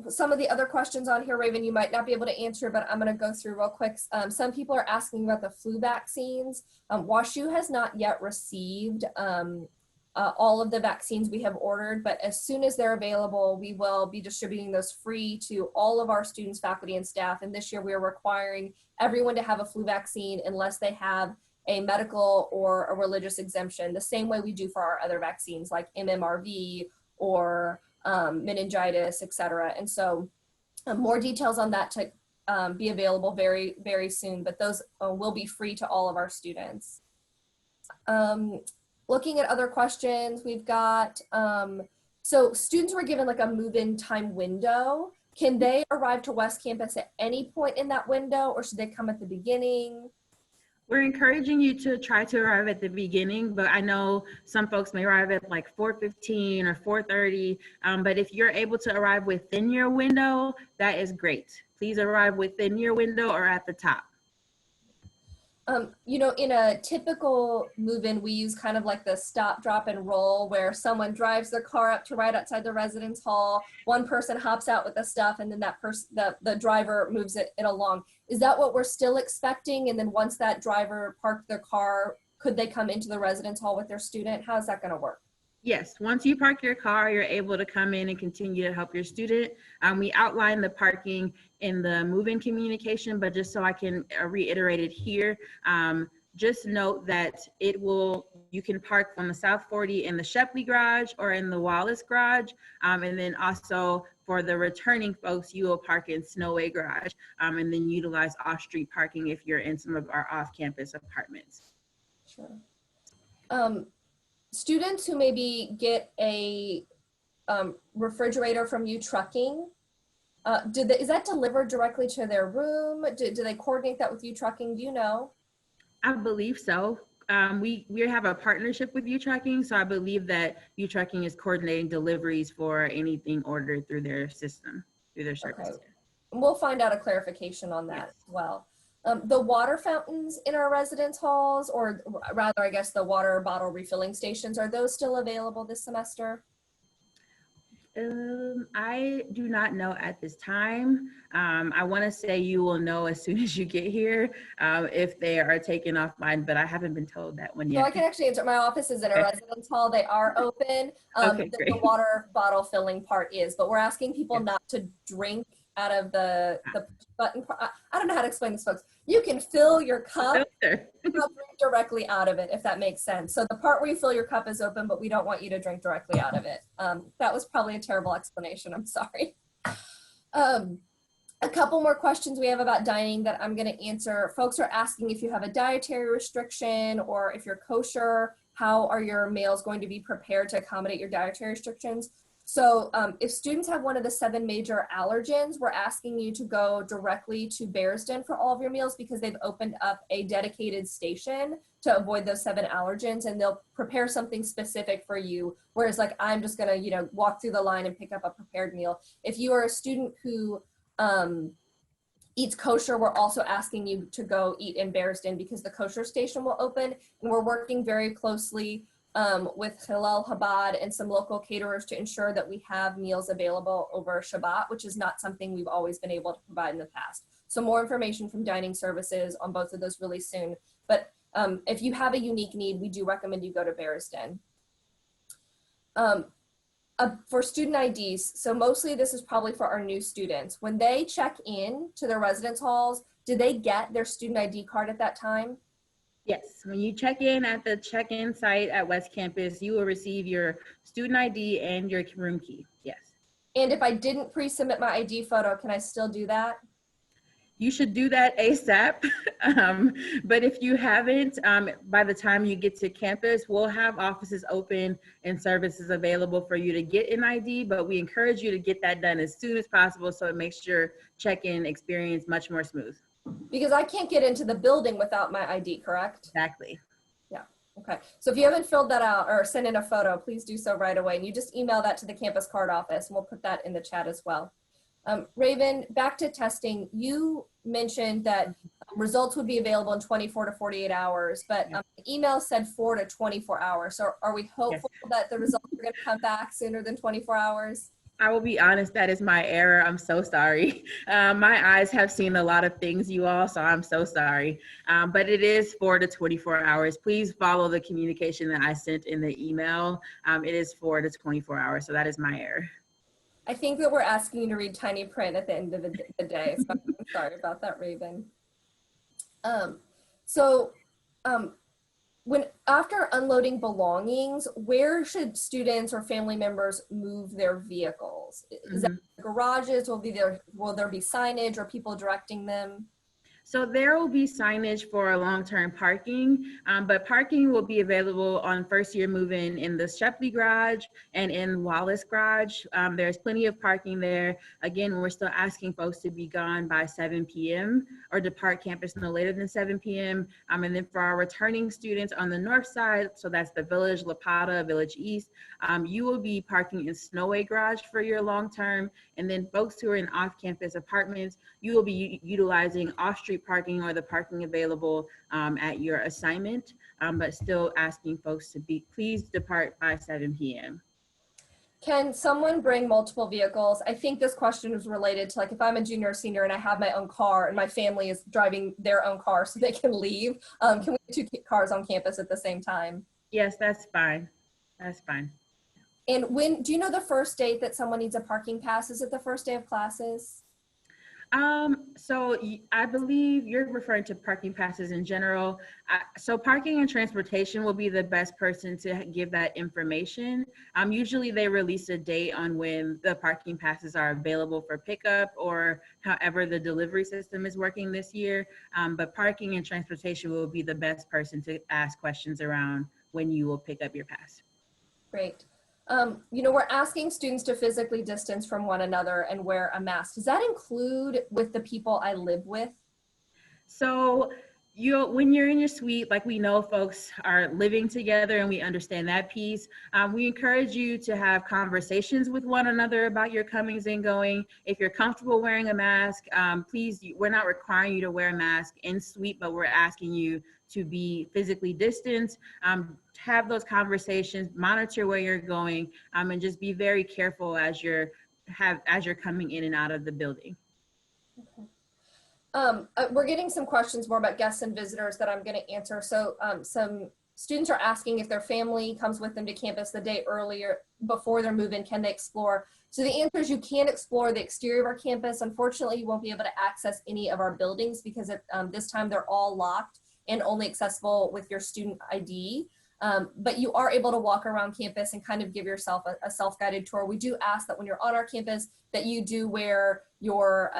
some of the other questions on here, Raven, you might not be able to answer, but I'm going to go through real quick. Some people are asking about the flu vaccines. WashU has not yet received all of the vaccines we have ordered, but as soon as they're available, we will be distributing those free to all of our students, faculty, and staff. And this year we are requiring everyone to have a flu vaccine unless they have a medical or a religious exemption, the same way we do for our other vaccines like MMRV or meningitis, et cetera. And so more details on that to be available very, very soon, but those will be free to all of our students. Looking at other questions, we've got, so students were given like a move-in time window. Can they arrive to West Campus at any point in that window, or should they come at the beginning?
We're encouraging you to try to arrive at the beginning, but I know some folks may arrive at like 4:15 or 4:30, but if you're able to arrive within your window, that is great. Please arrive within your window or at the top.
You know, in a typical move-in, we use kind of like the stop, drop, and roll, where someone drives their car up to right outside the residence hall, one person hops out with the stuff, and then that person, the driver moves it along. Is that what we're still expecting? And then once that driver parked their car, could they come into the residence hall with their student? How's that going to work?
Yes, once you park your car, you're able to come in and continue to help your student. We outline the parking in the move-in communication, but just so I can reiterate it here, just note that you can park on the South 40 in the Shepley garage or in the Wallace garage. And then also for the returning folks, you will park in Snowway garage and then utilize off-street parking if you're in some of our off-campus apartments.
Sure. Students who maybe get a refrigerator from you trucking, is that delivered directly to their room? Do they coordinate that with you trucking? Do you know?
I believe so. We have a partnership with U-Trucking, so I believe that U-Trucking is coordinating deliveries for anything ordered through their system, through their service.
Okay. We'll find out a clarification on that as well. The water fountains in our residence halls, or rather, I guess the water bottle refilling stations, are those still available this semester?
I do not know at this time. I want to say you will know as soon as you get here if they are taken offline, but I haven't been told that one yet.
So I can actually answer. My office is in a residence hall. They are open.
Okay, great.
The water bottle filling part is, but we're asking people not to drink out of the button. I don't know how to explain this, folks. You can fill your cup, not drink directly out of it, if that makes sense. So the part where you fill your cup is open, but we don't want you to drink directly out of it. That was probably a terrible explanation. I'm sorry. A couple more questions we have about dining that I'm going to answer. Folks are asking if you have a dietary restriction or if you're kosher, how are your meals going to be prepared to accommodate your dietary restrictions? So if students have one of the 7 major allergens, we're asking you to go directly to Bearsden for all of your meals because they've opened up a dedicated station to avoid those 7 allergens, and they'll prepare something specific for you. Whereas like, I'm just gonna, walk through the line and pick up a prepared meal. If you are a student who eats kosher, we're also asking you to go eat in Bearsden because the kosher station will open, and we're working very closely with Hillel Chabad and some local caterers to ensure that we have meals available over Shabbat, which is not something we've always been able to provide in the past. So more information from dining services on both of those really soon. But if you have a unique need, we do recommend you go to Bearsden. For student IDs, so mostly this is probably for our new students. When they check in to their residence halls, do they get their student ID card at that time?
Yes, when you check in at the check-in site at West Campus, you will receive your student ID and your room key, yes.
And if I didn't pre-submit my ID photo, can I still do that?
You should do that ASAP, but if you haven't, by the time you get to campus, we'll have offices open and services available for you to get an ID, but we encourage you to get that done as soon as possible so it makes your check-in experience much more smooth.
Because I can't get into the building without my ID, correct?
Exactly.
Yeah, okay. So if you haven't filled that out or sent in a photo, please do so right away. And you just email that to the campus card office and we'll put that in the chat as well. Raven, back to testing. You mentioned that results would be available in 24 to 48 hours, but the email said 4 to 24 hours. So are we hopeful that the results are going to come back sooner than 24 hours?
I will be honest, that is my error. I'm so sorry. My eyes have seen a lot of things, you all, so I'm so sorry. But it is 4 to 24 hours. Please follow the communication that I sent in the email. It is 4 to 24 hours, so that is my error.
I think that we're asking you to read tiny print at the end of the day, so I'm sorry about that, Raven. When after unloading belongings, where should students or family members move their vehicles? Is that garages? Will there be signage or people directing them?
So there will be signage for long-term parking, but parking will be available on first year move-in in the Shepley garage and in Wallace garage. There's plenty of parking there. Again, we're still asking folks to be gone by 7 p.m. or depart campus no later than 7 p.m. And then for our returning students on the north side, so that's the Village, La Pata, Village East, you will be parking in Snowway garage for your long-term. And then folks who are in off-campus apartments, you will be utilizing off-street parking or the parking available at your assignment, but still asking folks to please depart by 7 p.m.
Can someone bring multiple vehicles? I think this question is related to, like, if I'm a junior or senior and I have my own car and my family is driving their own car so they can leave, can we have 2 cars on campus at the same time?
Yes, that's fine. That's fine.
And when, do you know the first date that someone needs a parking pass? Is it the first day of classes?
I believe you're referring to parking passes in general. So parking and transportation will be the best person to give that information. Usually they release a date on when the parking passes are available for pickup or however the delivery system is working this year. But parking and transportation will be the best person to ask questions around when you will pick up your pass.
Great. We're asking students to physically distance from one another and wear a mask. Does that include with the people I live with?
So when you're in your suite, like we know folks are living together and we understand that piece, we encourage you to have conversations with one another about your comings and going. If you're comfortable wearing a mask, please, we're not requiring you to wear a mask in suite, but we're asking you to be physically distanced, have those conversations, monitor where you're going, and just be very careful as you're coming in and out of the building.
Okay. We're getting some questions more about guests and visitors that I'm going to answer. So some students are asking if their family comes with them to campus the day earlier before their move-in, can they explore? So the answer is you can explore the exterior of our campus. Unfortunately, you won't be able to access any of our buildings because at this time they're all locked and only accessible with your student ID. But you are able to walk around campus and kind of give yourself a self-guided tour. We do ask that when you're on our campus that you do wear your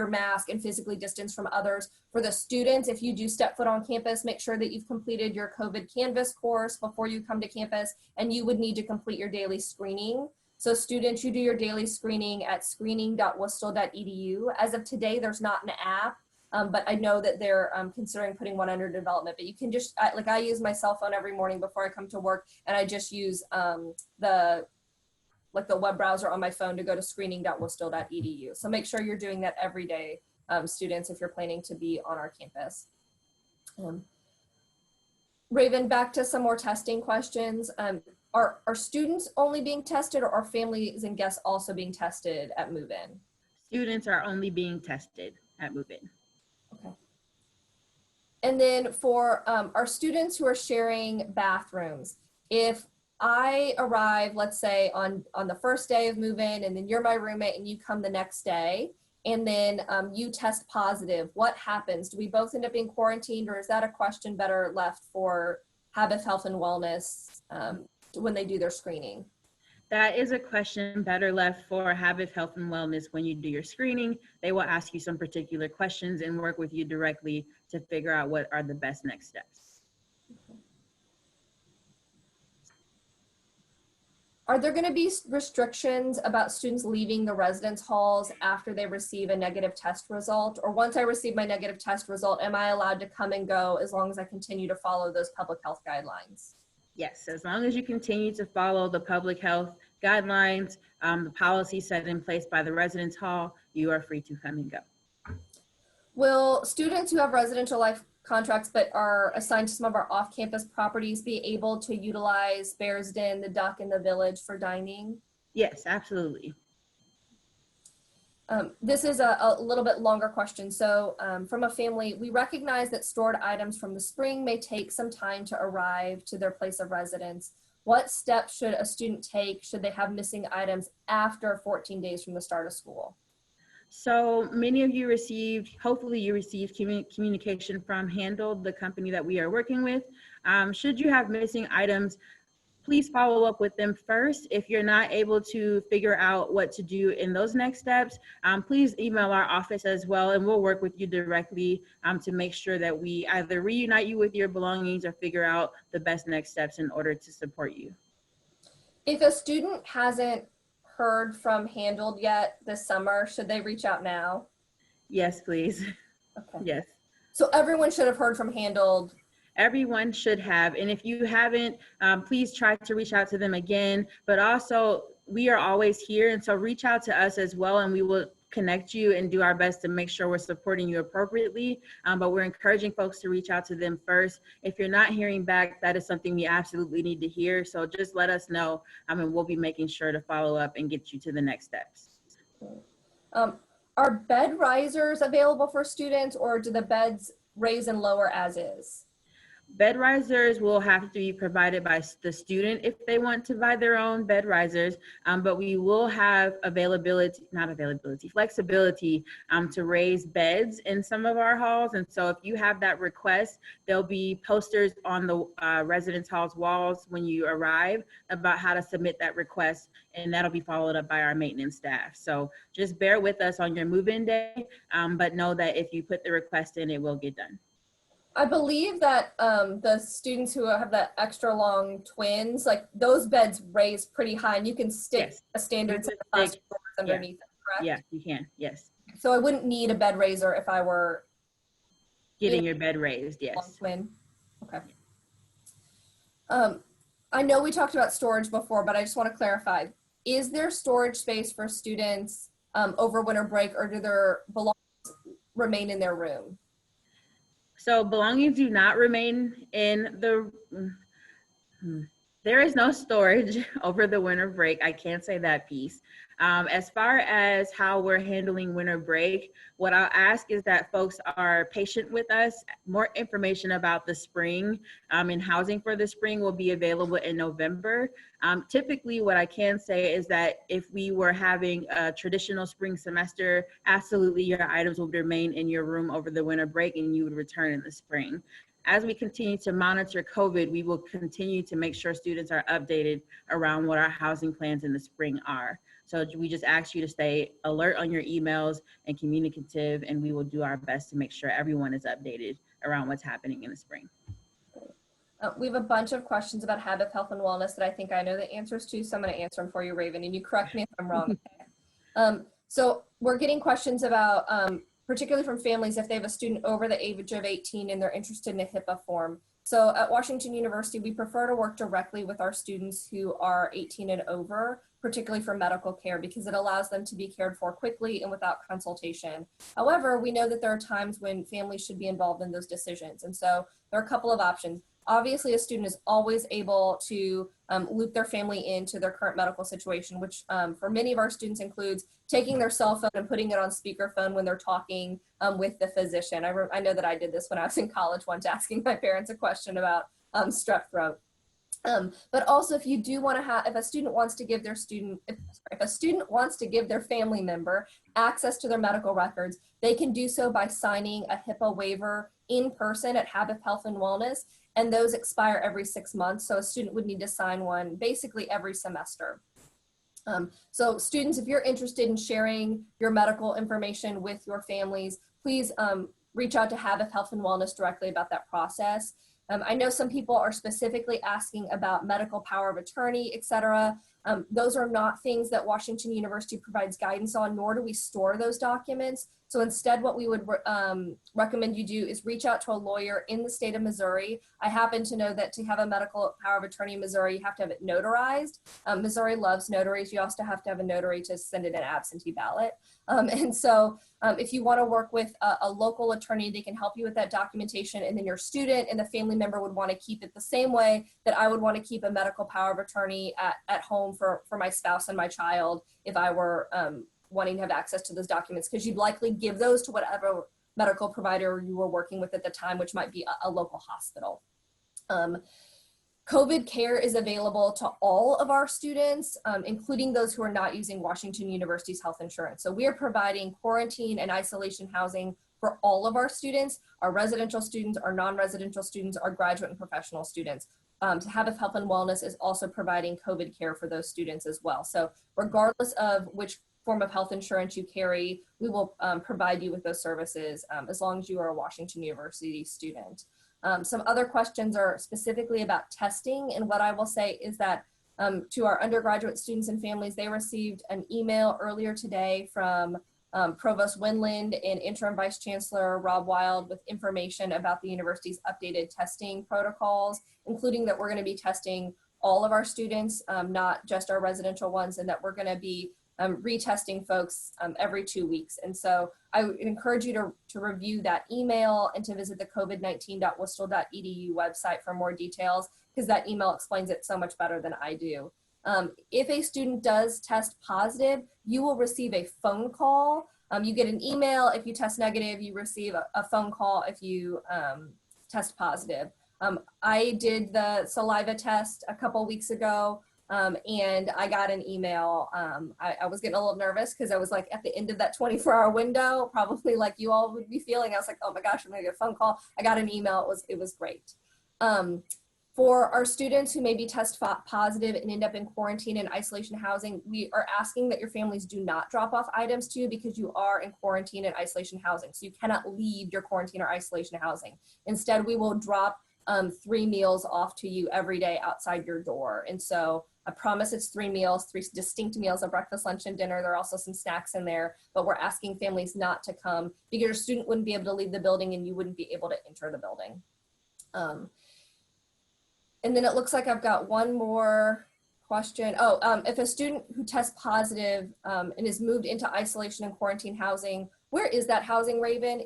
mask and physically distance from others. For the students, if you do step foot on campus, make sure that you've completed your COVID Canvas course before you come to campus, and you would need to complete your daily screening. So students, you do your daily screening at screening.worcester.edu. As of today, there's not an app. But I know that they're considering putting one under development, but you can just, like I use my cell phone every morning before I come to work, and I just use the web browser on my phone to go to screening.worcester.edu. So make sure you're doing that every day, students, if you're planning to be on our campus. Raven, back to some more testing questions. Are students only being tested, or are families and guests also being tested at move-in?
Students are only being tested at move-in.
Okay. And then for our students who are sharing bathrooms, if I arrive, let's say on the first day of move-in, and then you're my roommate and you come the next day, and then you test positive, what happens? Do we both end up being quarantined, or is that a question better left for Habit Health and Wellness when they do their screening?
That is a question better left for Habit Health and Wellness. When you do your screening, they will ask you some particular questions and work with you directly to figure out what are the best next steps.
Okay. Are there going to be restrictions about students leaving the residence halls after they receive a negative test result? Or once I receive my negative test result, am I allowed to come and go as long as I continue to follow those public health guidelines?
Yes, as long as you continue to follow the public health guidelines, the policy set in place by the residence hall, you are free to come and go.
Will students who have residential life contracts but are assigned to some of our off-campus properties be able to utilize Bears Den, the Duck, and the Village for dining?
Yes, absolutely.
This is a little bit longer question. So from a family, we recognize that stored items from the spring may take some time to arrive to their place of residence. What steps should a student take should they have missing items after 14 days from the start of school?
So many of you hopefully you received communication from Handled, the company that we are working with. Should you have missing items, please follow up with them first. If you're not able to figure out what to do in those next steps, please email our office as well, and we'll work with you directly to make sure that we either reunite you with your belongings or figure out the best next steps in order to support you.
If a student hasn't heard from Handled yet this summer, should they reach out now?
Yes, please.
Okay.
Yes.
So everyone should have heard from Handled.
Everyone should have. And if you haven't, please try to reach out to them again. But also, we are always here. And so reach out to us as well, and we will connect you and do our best to make sure we're supporting you appropriately. But we're encouraging folks to reach out to them first. If you're not hearing back, that is something we absolutely need to hear. So just let us know, and we'll be making sure to follow up and get you to the next steps.
Are bed risers available for students, or do the beds raise and lower as is?
Bed risers will have to be provided by the student if they want to buy their own bed risers, but we will have flexibility to raise beds in some of our halls. And so if you have that request, there'll be posters on the residence hall's walls when you arrive about how to submit that request, and that'll be followed up by our maintenance staff. So just bear with us on your move-in day, but know that if you put the request in, it will get done.
I believe that the students who have that extra long twins, like those beds raise pretty high, and you can stick
Yes.
a standard set of plastic doors underneath them, correct?
Yeah, you can, yes.
So I wouldn't need a bed raiser if I were
Getting your bed raised,
long
yes.
twin. Okay. I know we talked about storage before, but I just want to clarify. Is there storage space for students over winter break, or do their belongings remain in their room?
So belongings do not remain in the, there is no storage over the winter break. I can't say that piece. As far as how we're handling winter break, what I'll ask is that folks are patient with us. More information about the spring and housing for the spring will be available in November. Typically, what I can say is that if we were having a traditional spring semester, absolutely your items would remain in your room over the winter break and you would return in the spring. As we continue to monitor COVID, we will continue to make sure students are updated around what our housing plans in the spring are. So we just ask you to stay alert on your emails and communicative, and we will do our best to make sure everyone is updated around what's happening in the spring.
We have a bunch of questions about habit, health, and wellness that I think I know the answers to, so I'm going to answer them for you, Raven, and you correct me if I'm wrong. So we're getting questions about, particularly from families, if they have a student over the age of 18 and they're interested in a HIPAA form. So at Washington University, we prefer to work directly with our students who are 18 and over, particularly for medical care, because it allows them to be cared for quickly and without consultation. However, we know that there are times when families should be involved in those decisions. And so there are a couple of options. Obviously, a student is always able to loop their family into their current medical situation, which for many of our students includes taking their cell phone and putting it on speakerphone when they're talking with the physician. I know that I did this when I was in college once, asking my parents a question about strep throat. But also, if you do want to have, if a student wants to give their if a student wants to give their family member access to their medical records, they can do so by signing a HIPAA waiver in person at Habit Health and Wellness, and those expire every 6 months. So a student would need to sign one basically every semester. So students, if you're interested in sharing your medical information with your families, please reach out to Habit Health and Wellness directly about that process. I know some people are specifically asking about medical power of attorney, et cetera. Those are not things that Washington University provides guidance on, nor do we store those documents. So instead, what we would recommend you do is reach out to a lawyer in the state of Missouri. I happen to know that to have a medical power of attorney in Missouri, you have to have it notarized. Missouri loves notaries. You also have to have a notary to send in an absentee ballot. And so if you want to work with a local attorney, they can help you with that documentation. And then your student and the family member would want to keep it the same way that I would want to keep a medical power of attorney at home for my spouse and my child if I were wanting to have access to those documents, because you'd likely give those to whatever medical provider you were working with at the time, which might be a local hospital. COVID care is available to all of our students, including those who are not using Washington University's health insurance. So we are providing quarantine and isolation housing for all of our students, our residential students, our non-residential students, our graduate and professional students. Habit Health and Wellness is also providing COVID care for those students as well. So regardless of which form of health insurance you carry, we will provide you with those services as long as you are a Washington University student. Some other questions are specifically about testing, and what I will say is that to our undergraduate students and families, they received an email earlier today from Provost Winland and Interim Vice Chancellor Rob Wild with information about the university's updated testing protocols, including that we're going to be testing all of our students, not just our residential ones, and that we're going to be retesting folks every 2 weeks. And so I would encourage you to review that email and to visit the covid19.worcester.edu website for more details, because that email explains it so much better than I do. If a student does test positive, you will receive a phone call. You get an email if you test negative, you receive a phone call if you test positive. I did the saliva test a couple weeks ago, and I got an email. I was getting a little nervous because I was like at the end of that 24-hour window, probably like you all would be feeling. I was like, oh my gosh, I'm gonna get a phone call. I got an email. It was great. For our students who may be test positive and end up in quarantine and isolation housing, we are asking that your families do not drop off items to you because you are in quarantine and isolation housing. So you cannot leave your quarantine or isolation housing. Instead, we will drop 3 meals off to you every day outside your door. And so I promise it's 3 meals, 3 distinct meals of breakfast, lunch, and dinner. There are also some snacks in there, but we're asking families not to come because your student wouldn't be able to leave the building and you wouldn't be able to enter the building. And then it looks like I've got one more question. Oh, if a student who tests positive and is moved into isolation and quarantine housing, where is that housing, Raven?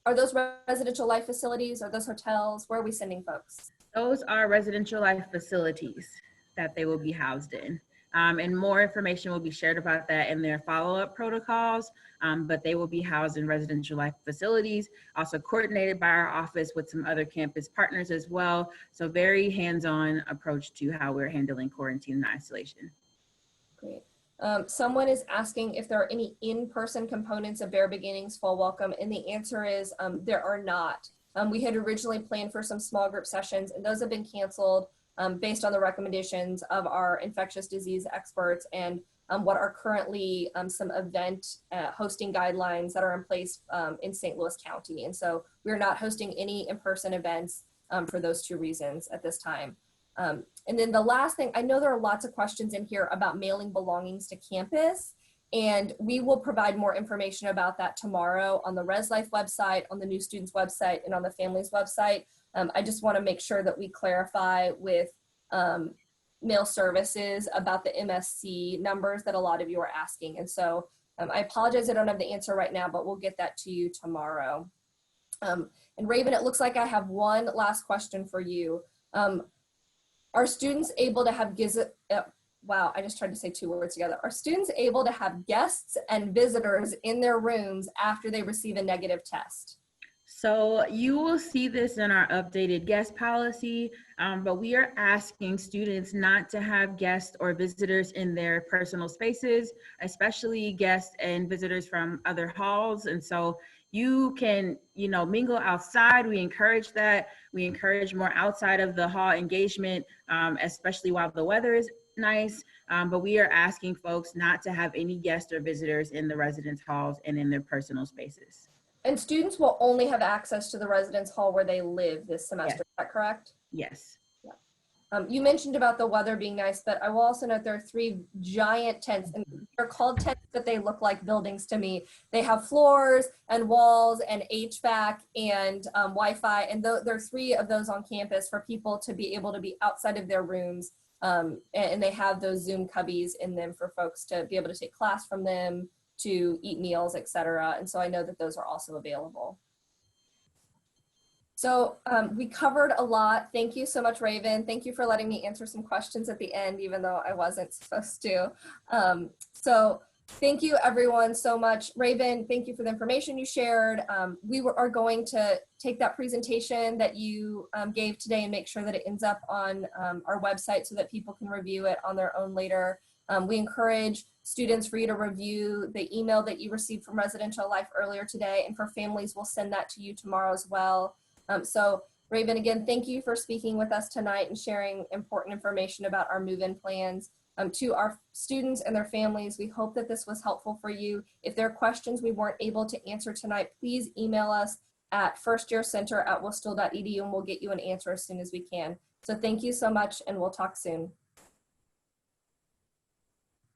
Are those residential life facilities? Are those hotels? Where are we sending folks?
Those are residential life facilities that they will be housed in. And more information will be shared about that in their follow-up protocols, but they will be housed in residential life facilities, also coordinated by our office with some other campus partners as well. So very hands-on approach to how we're handling quarantine and isolation.
Great. Someone is asking if there are any in-person components of Bare Beginnings Fall Welcome, and the answer is there are not. We had originally planned for some small group sessions, and those have been canceled based on the recommendations of our infectious disease experts and what are currently some event hosting guidelines that are in place in St. Louis County. And so we're not hosting any in-person events for those 2 reasons at this time. And then the last thing, I know there are lots of questions in here about mailing belongings to campus, and we will provide more information about that tomorrow on the Res Life website, on the New Students website, and on the Families website. I just want to make sure that we clarify with mail services about the MSC numbers that a lot of you are asking. And so I apologize I don't have the answer right now, but we'll get that to you tomorrow. And Raven, it looks like I have one last question for you. Are students able to have wow, I just tried to say 2 words together. Are students able to have guests and visitors in their rooms after they receive a negative test?
So you will see this in our updated guest policy, but we are asking students not to have guests or visitors in their personal spaces, especially guests and visitors from other halls. And so you can, mingle outside. We encourage that. We encourage more outside of the hall engagement, especially while the weather is nice. But we are asking folks not to have any guests or visitors in the residence halls and in their personal spaces.
And students will only have access to the residence hall where they live this semester, Is that correct?
Yes.
Yeah. You mentioned about the weather being nice, but I will also note there are 3 giant tents, and they're called tents, but they look like buildings to me. They have floors and walls and HVAC and Wi-Fi, and there are 3 of those on campus for people to be able to be outside of their rooms, and they have those Zoom cubbies in them for folks to be able to take class from them, to eat meals, etc. And so I know that those are also available. So we covered a lot. Thank you so much, Raven. Thank you for letting me answer some questions at the end, even though I wasn't supposed to. So thank you everyone so much. Raven, thank you for the information you shared. We are going to take that presentation that you gave today and make sure that it ends up on our website so that people can review it on their own later. We encourage students for you to review the email that you received from Residential Life earlier today, and for families, we'll send that to you tomorrow as well. So Raven, again, thank you for speaking with us tonight and sharing important information about our move-in plans. To our students and their families, we hope that this was helpful for you. If there are questions we weren't able to answer tonight, please email us at firstyearcenter@worcester.edu and we'll get you an answer as soon as we can. So thank you so much, and we'll talk soon.